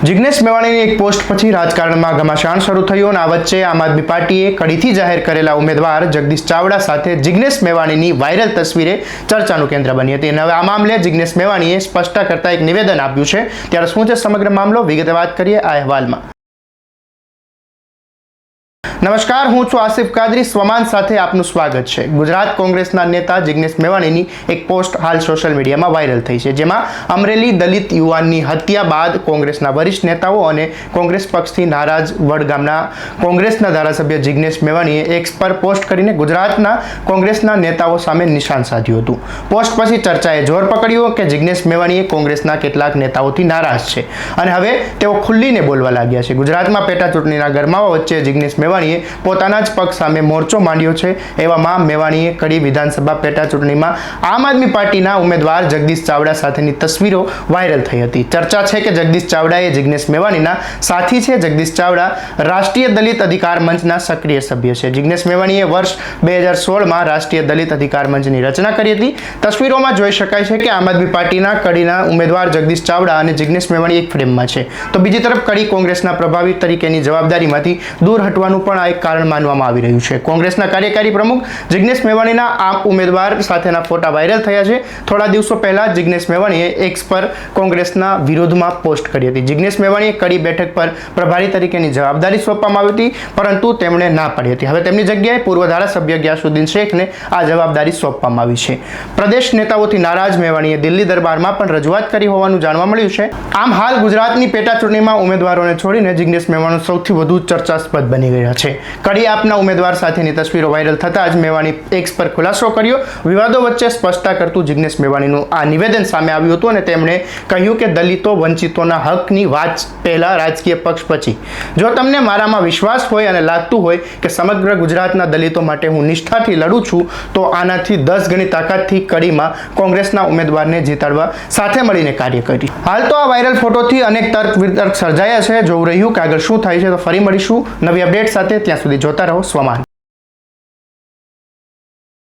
જિગ્નેશ મેવાણીની એક પોસ્ટ પછી રાજકારણમાં ઘમાસાણ શરૂ થયું અને આ વચ્ચે આમ આદમી પાર્ટીએ કડીથી જાહેર કરેલા ઉમેદવાર જગદીશ ચાવડા સાથે જિગ્નેશ મેવાણીની વાયરલ તસવીરે ચર્ચાનું કેન્દ્ર બની હતી અને હવે આ મામલે જિગ્નેશ મેવાણીએ સ્પષ્ટતા કરતા એક નિવેદન આપ્યું છે। ત્યારે શું છે સમગ્ર મામલો, વિગતે વાત કરીએ આ અહેવાલમાં। નમસ્કાર, હું છું આસિફ કાદરી, સ્વમાન સાથે આપનું સ્વાગત છે। ગુજરાત કોંગ્રેસના નેતા જિગ્નેશ મેવાણીની એક પોસ્ટ હાલ સોશિયલ મીડિયામાં વાયરલ થઈ છે, જેમાં અમરેલી દલિત યુવાનની હત્યા બાદ કોંગ્રેસના વરિષ્ઠ નેતાઓ અને કોંગ્રેસ પક્ષથી નારાજ વડગામના કોંગ્રેસના ધારાસભ્ય જિગ્નેશ મેવાણીએ એક્સ પર પોસ્ટ કરીને ગુજરાતના કોંગ્રેસના નેતાઓ સામે નિશાન સાધ્યું હતું। પોસ્ટ પછી ચર્ચાએ જોર પકડ્યું કે જિગ્નેશ મેવાણીએ કોંગ્રેસના કેટલાક નેતાઓથી નારાજ છે અને હવે તેઓ ખુલ્લીને બોલવા લાગ્યા છે। ગુજરાતમાં પેટા ચૂંટણીના ગરમાવા વચ્ચે જિગ્નેશ મેવાણીએ પોતાના જ પક્ષ સામે મોરચો માંડ્યો છે। એવામાં મેવાણીએ કડી વિધાનસભા પેટા ચૂંટણીમાં આમ આદમી પાર્ટીના ઉમેદવાર જગદીશ ચાવડા સાથેની તસવીરો વાયરલ થઈ હતી। ચર્ચા છે કે જગદીશ ચાવડા એ જિગ્નેશ મેવાણીના સાથી છે। જગદીશ ચાવડા રાષ્ટ્રીય દલિત અધિકાર મંચના સક્રિય સભ્ય છે। જિગ્નેશ મેવાણીએ વર્ષ 2016માં રાષ્ટ્રીય દલિત અધિકાર મંચની રચના કરી હતી। તસવીરોમાં જોઈ શકાય છે કે આમ આદમી પાર્ટીના કડીના ઉમેદવાર જગદીશ ચાવડા અને જિગ્નેશ મેવાણી એક ફ્રેમમાં છે, તો બીજી તરફ કડી કોંગ્રેસના પ્રભારી તરીકેની જવાબદારીમાંથી દૂર હટવાનું પણ આ એક કારણ માનવામાં આવી રહ્યું છે। કોંગ્રેસના કાર્યકારી પ્રમુખ જિગ્નેશ મેવાણીના આ ઉમેદવાર સાથેના ફોટા વાયરલ થયા છે। થોડા દિવસો પહેલા જિગ્નેશ મેવાણીએ એક્સ પર કોંગ્રેસના વિરોધમાં પોસ્ટ કરી હતી। જિગ્નેશ મેવાણીએ કડી બેઠક પર પ્રભારી તરીકેની જવાબદારી સોંપવામાં આવી હતી, પરંતુ તેમણે ના પાડી હતી। હવે તેમની જગ્યાએ પૂર્વ ધારાસભ્ય ગ્યાસુદ્દીન શેખને આ જવાબદારી સોંપવામાં આવી છે। પ્રદેશ નેતાઓથી નારાજ મેવાણીએ દિલ્હી દરબારમાં પણ રજૂઆત કરી હોવાનું જાણવા મળ્યું છે। આમ હાલ ગુજરાતની પેટા ચૂંટણીમાં ઉમેદવારોને છોડીને જિગ્નેશ મેવાણી સૌથી વધુ ચર્ચાસ્પદ બની ગયા છે। કડી આપના ઉમેદવાર સાથેની તસવીરો વાયરલ થતાં જ મેવાણી એક્સ પર ખુલાસો કર્યો। વિવાદો વચ્ચે સ્પષ્ટતા કરતું જિગ્નેશ મેવાણીનું આ નિવેદન સામે આવ્યું હતું અને તેમણે કહ્યું કે દલિતો વંચિતોના હકની વાત પહેલા, રાજકીય પક્ષ પછી। જો તમને મારામાં વિશ્વાસ હોય અને લાગતું હોય કે સમગ્ર ગુજરાતના દલિતો માટે હું નિષ્ઠાથી લડું છું, તો આનાથી 10 ગણી તાકાતથી કડીમાં કોંગ્રેસના ઉમેદવારને જીતાડવા સાથે મળીને કાર્ય કરી। હાલ તો આ વાયરલ ફોટોથી અનેક તર્ક વિતર્ક સર્જાયા છે। જોવું રહ્યું કે આગળ શું થાય છે, તો ફરી મળીશું નવી અપડેટ સાથે। ત્યાં સુધી જોતા રહો સ્વમાન।